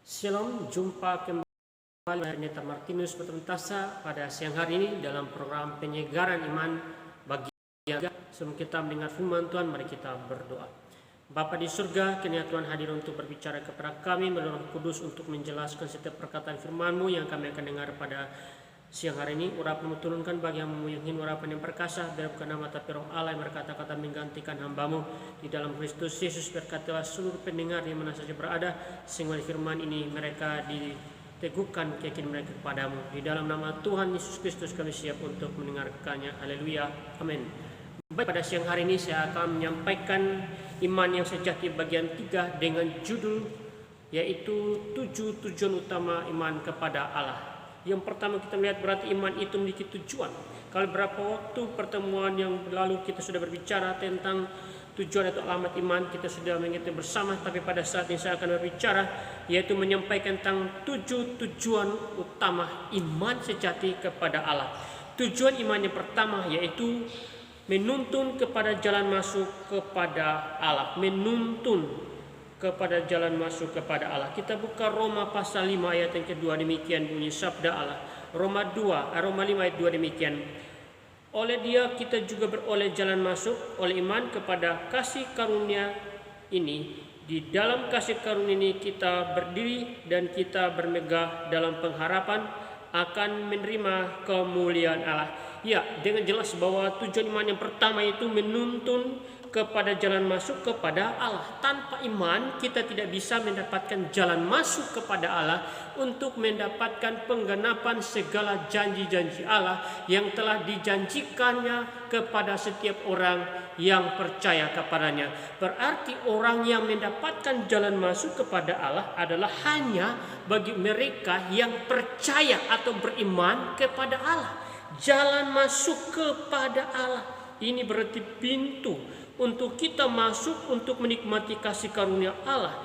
Shalom, jumpa kembali Pendeta Martinus Bertuntasa pada siang hari ini dalam program penyegaran iman bagi Yaga. Sebelum kita mendengar firman Tuhan, mari kita berdoa. Bapa di surga, kiranya Tuhan hadir untuk berbicara kepada kami melalui Roh Kudus untuk menjelaskan setiap perkataan firman-Mu yang kami akan dengar pada siang hari ini. Urapan-Mu turunkan bagi yang ingin urapan yang perkasa, biar bukan nama tapi Roh Allah yang berkata-kata menggantikan hamba-Mu di dalam Kristus Yesus. Berkatilah seluruh pendengar di mana saja berada, sehingga firman ini mereka diteguhkan keyakinan mereka kepadamu. Di dalam nama Tuhan Yesus Kristus kami siap untuk mendengarkannya. Haleluya, amin. Baik, pada siang hari ini saya akan menyampaikan iman yang sejati bagian 3 dengan judul yaitu 7 tujuan utama iman kepada Allah. Yang pertama kita melihat berarti iman itu memiliki tujuan. Kalau beberapa waktu pertemuan yang lalu kita sudah berbicara tentang tujuan atau alamat iman, kita sudah mengikuti bersama. Tapi pada saat ini saya akan berbicara yaitu menyampaikan tentang 7 tujuan utama iman sejati kepada Allah. Tujuan iman yang pertama yaitu menuntun kepada jalan masuk kepada Allah. Menuntun kepada jalan masuk kepada Allah. Kita buka Roma pasal 5 ayat yang kedua, demikian bunyi sabda Allah. Roma 5 ayat 2 demikian. Oleh Dia kita juga beroleh jalan masuk oleh iman kepada kasih karunia ini. Di dalam kasih karunia ini kita berdiri dan kita bermegah dalam pengharapan akan menerima kemuliaan Allah. Ya, dengan jelas bahwa tujuan iman yang pertama itu menuntun kepada jalan masuk kepada Allah. Tanpa iman kita tidak bisa mendapatkan jalan masuk kepada Allah untuk mendapatkan penggenapan segala janji-janji Allah yang telah dijanjikannya kepada setiap orang yang percaya kepadanya. Berarti orang yang mendapatkan jalan masuk kepada Allah adalah hanya bagi mereka yang percaya atau beriman kepada Allah. Jalan masuk kepada Allah ini berarti pintu untuk kita masuk untuk menikmati kasih karunia Allah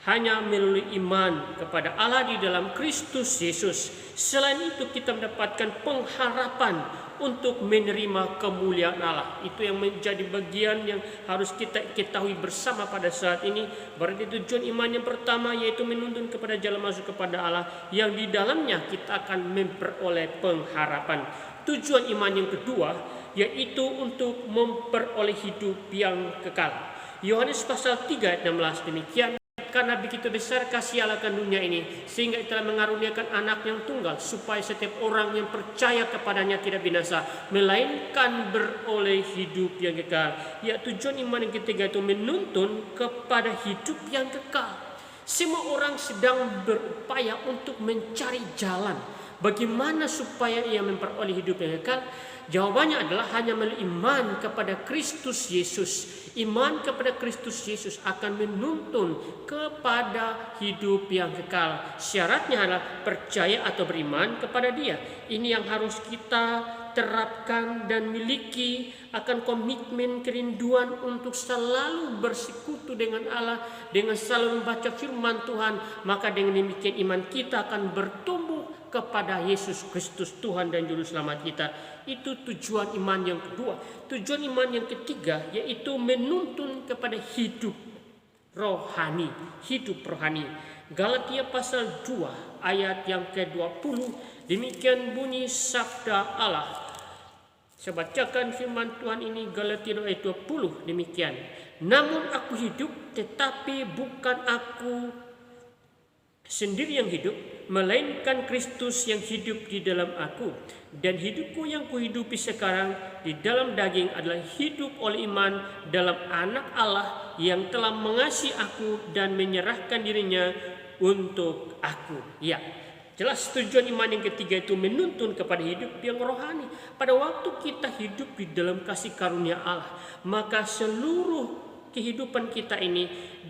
hanya melalui iman kepada Allah di dalam Kristus Yesus. Selain itu kita mendapatkan pengharapan untuk menerima kemuliaan Allah. Itu yang menjadi bagian yang harus kita ketahui bersama pada saat ini. Berarti tujuan iman yang pertama yaitu menuntun kepada jalan masuk kepada Allah, yang di dalamnya kita akan memperoleh pengharapan. Tujuan iman yang kedua yaitu untuk memperoleh hidup yang kekal. Yohanes pasal 3 ayat 16 demikian. Karena begitu besar kasih Allah akan dunia ini, sehingga telah mengaruniakan anak yang tunggal, supaya setiap orang yang percaya kepadanya tidak binasa, melainkan beroleh hidup yang kekal. Ya, tujuan iman yang ketiga itu menuntun kepada hidup yang kekal. Semua orang sedang berupaya untuk mencari jalan bagaimana supaya ia memperoleh hidup yang kekal. Jawabannya adalah hanya melalui iman kepada Kristus Yesus. Iman kepada Kristus Yesus akan menuntun kepada hidup yang kekal. Syaratnya adalah percaya atau beriman kepada Dia. Ini yang harus kita terapkan dan miliki, akan komitmen kerinduan untuk selalu bersekutu dengan Allah, dengan selalu membaca firman Tuhan. Maka dengan demikian iman kita akan bertumbuh kepada Yesus Kristus Tuhan dan Juru Selamat kita. Itu tujuan iman yang kedua. Tujuan iman yang ketiga yaitu menuntun kepada hidup rohani. Hidup rohani. Galatia pasal 2 ayat yang ke-20 demikian bunyi sabda Allah. Saya bacakan firman Tuhan ini, Galatia 2 ayat 20 demikian. Namun aku hidup, tetapi bukan aku sendiri yang hidup, melainkan Kristus yang hidup di dalam aku. Dan hidupku yang kuhidupi sekarang di dalam daging adalah hidup oleh iman dalam anak Allah yang telah mengasihi aku dan menyerahkan dirinya untuk aku. Ya, jelas tujuan iman yang ketiga itu menuntun kepada hidup yang rohani. Pada waktu kita hidup di dalam kasih karunia Allah, maka seluruh kehidupan kita ini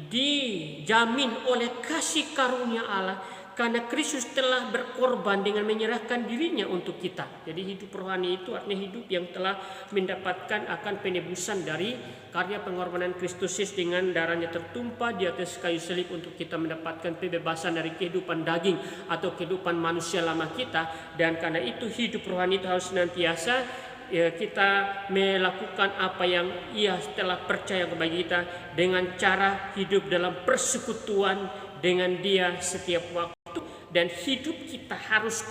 dijamin oleh kasih karunia Allah, karena Kristus telah berkorban dengan menyerahkan dirinya untuk kita. Jadi hidup rohani itu artinya hidup yang telah mendapatkan akan penebusan dari karya pengorbanan Kristus Yesus dengan darahnya tertumpah di atas kayu salib untuk kita mendapatkan pembebasan dari kehidupan daging atau kehidupan manusia lama kita. Dan karena itu hidup rohani itu harus senantiasa kita melakukan apa yang Ia telah percaya kepada kita dengan cara hidup dalam persekutuan dengan Dia setiap waktu, dan hidup kita harus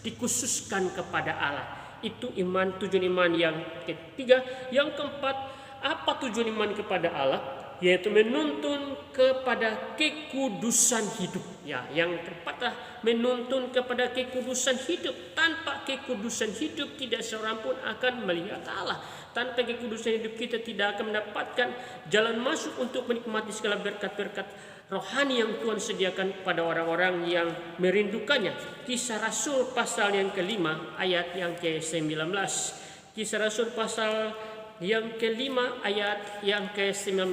dikhususkan kepada Allah. Itu tujuan iman yang ketiga. Yang keempat, apa tujuan iman kepada Allah? Yaitu menuntun kepada kekudusan hidup. Ya, yang keempat, menuntun kepada kekudusan hidup. Tanpa kekudusan hidup tidak seorang pun akan melihat Allah. Tanpa kekudusan hidup kita tidak akan mendapatkan jalan masuk untuk menikmati segala berkat-berkat rohani yang Tuhan sediakan kepada orang-orang yang merindukannya. Kisah Rasul pasal yang ke-5 ayat yang ke-19. Kisah Rasul pasal yang ke-5 ayat yang ke-19.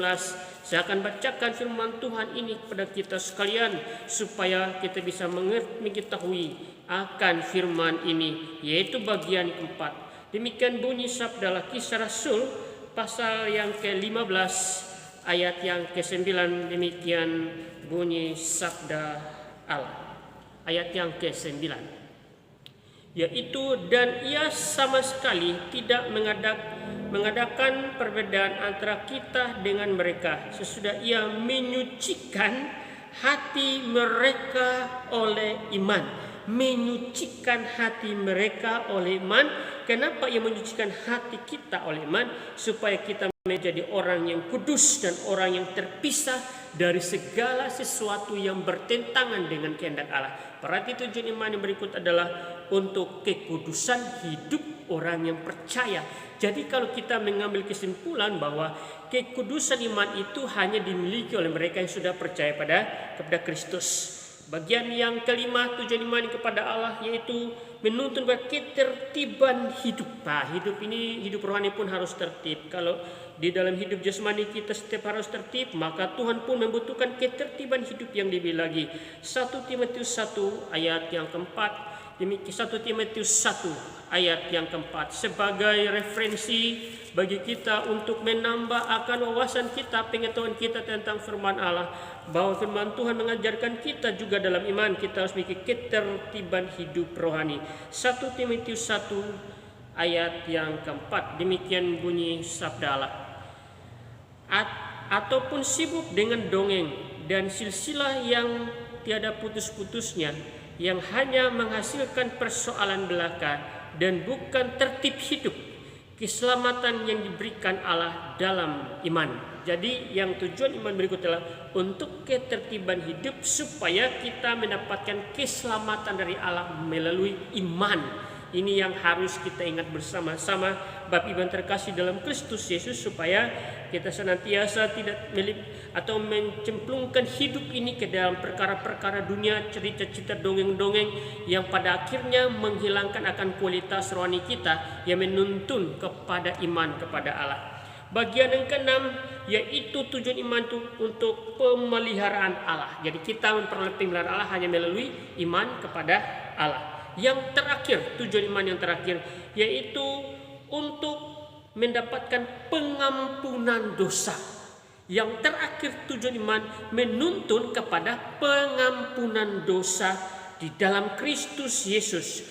Saya akan bacakan firman Tuhan ini kepada kita sekalian supaya kita bisa mengetahui akan firman ini, yaitu bagian keempat. Demikian bunyi sabdalah Kisah Rasul pasal yang ke-15 ayat yang ke-9. Demikian bunyi sabda Allah. Ayat yang ke-9, yaitu, dan ia sama sekali tidak mengadakan perbedaan antara kita dengan mereka, sesudah ia menyucikan hati mereka oleh iman. Menyucikan hati mereka oleh iman. Kenapa ia menyucikan hati kita oleh iman? Supaya kita menjadi orang yang kudus dan orang yang terpisah dari segala sesuatu yang bertentangan dengan kehendak Allah. Berarti tujuan iman yang berikut adalah untuk kekudusan hidup orang yang percaya. Jadi kalau kita mengambil kesimpulan bahwa kekudusan iman itu hanya dimiliki oleh mereka yang sudah percaya kepada Kristus. Bagian yang kelima, tujuan iman kepada Allah, yaitu menuntun ketertiban hidup. Nah, hidup rohani pun harus tertib. Kalau di dalam hidup jasmani kita setiap harus tertib, maka Tuhan pun membutuhkan ketertiban hidup yang lebih lagi. 1 Timotius 1 ayat yang keempat. Demikian 1 Timotius 1 ayat yang keempat sebagai referensi bagi kita untuk menambah akan wawasan kita, pengetahuan kita tentang firman Allah, bahwa firman Tuhan mengajarkan kita juga dalam iman kita harus memiliki ketertiban hidup rohani. 1 Timotius 1 ayat yang keempat. Demikian bunyi sabda Allah. Ataupun sibuk dengan dongeng dan silsilah yang tiada putus-putusnya, yang hanya menghasilkan persoalan belaka dan bukan tertib hidup, keselamatan yang diberikan Allah dalam iman. Jadi yang tujuan iman berikut adalah untuk ketertiban hidup supaya kita mendapatkan keselamatan dari Allah melalui iman. Ini yang harus kita ingat bersama-sama, Bapak Ibu yang terkasih dalam Kristus Yesus, supaya kita senantiasa tidak mencemplungkan hidup ini ke dalam perkara-perkara dunia, cerita-cerita dongeng-dongeng yang pada akhirnya menghilangkan akan kualitas rohani kita yang menuntun kepada iman kepada Allah. Bagian yang keenam, yaitu tujuan iman itu untuk pemeliharaan Allah. Jadi kita memperoleh pemeliharaan Allah hanya melalui iman kepada Allah. Yang terakhir, tujuan iman yang terakhir, yaitu untuk mendapatkan pengampunan dosa. Yang terakhir, tujuan iman menuntun kepada pengampunan dosa di dalam Kristus Yesus.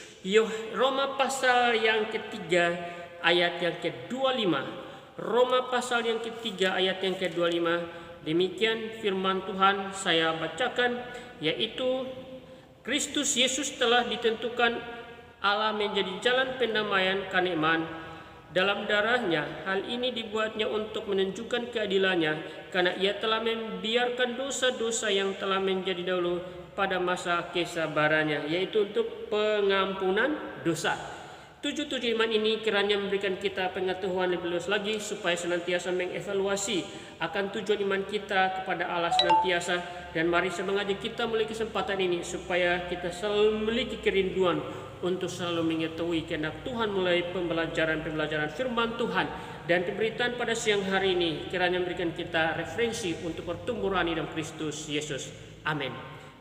Roma pasal yang ketiga ayat yang ke-25. Roma pasal yang ketiga ayat yang ke-25. Demikian firman Tuhan saya bacakan, yaitu Kristus Yesus telah ditentukan Allah menjadi jalan pendamaian karena iman dalam darahnya. Hal ini dibuatnya untuk menunjukkan keadilannya, karena ia telah membiarkan dosa-dosa yang telah menjadi dahulu pada masa kesabarannya, yaitu untuk pengampunan dosa. Tujuan iman ini kiranya memberikan kita pengetahuan lebih luas lagi supaya senantiasa mengevaluasi akan tujuan iman kita kepada Allah senantiasa. Dan mari semangat kita mulai kesempatan ini supaya kita selalu memiliki kerinduan untuk selalu mengetahui kehendak Tuhan mulai pembelajaran firman Tuhan dan pemberitaan pada siang hari ini. Kiranya memberikan kita referensi untuk bertumbuh rohani dalam Kristus Yesus. Amin.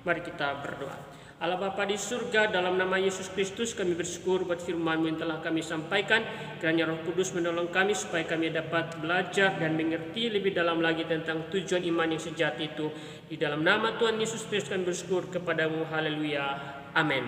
Mari kita berdoa. Allah Bapa di surga, dalam nama Yesus Kristus kami bersyukur buat firman-Mu yang telah kami sampaikan. Kiranya Roh Kudus menolong kami supaya kami dapat belajar dan mengerti lebih dalam lagi tentang tujuan iman yang sejati itu. Di dalam nama Tuhan Yesus Kristus kami bersyukur kepada-Mu. Haleluya. Amin.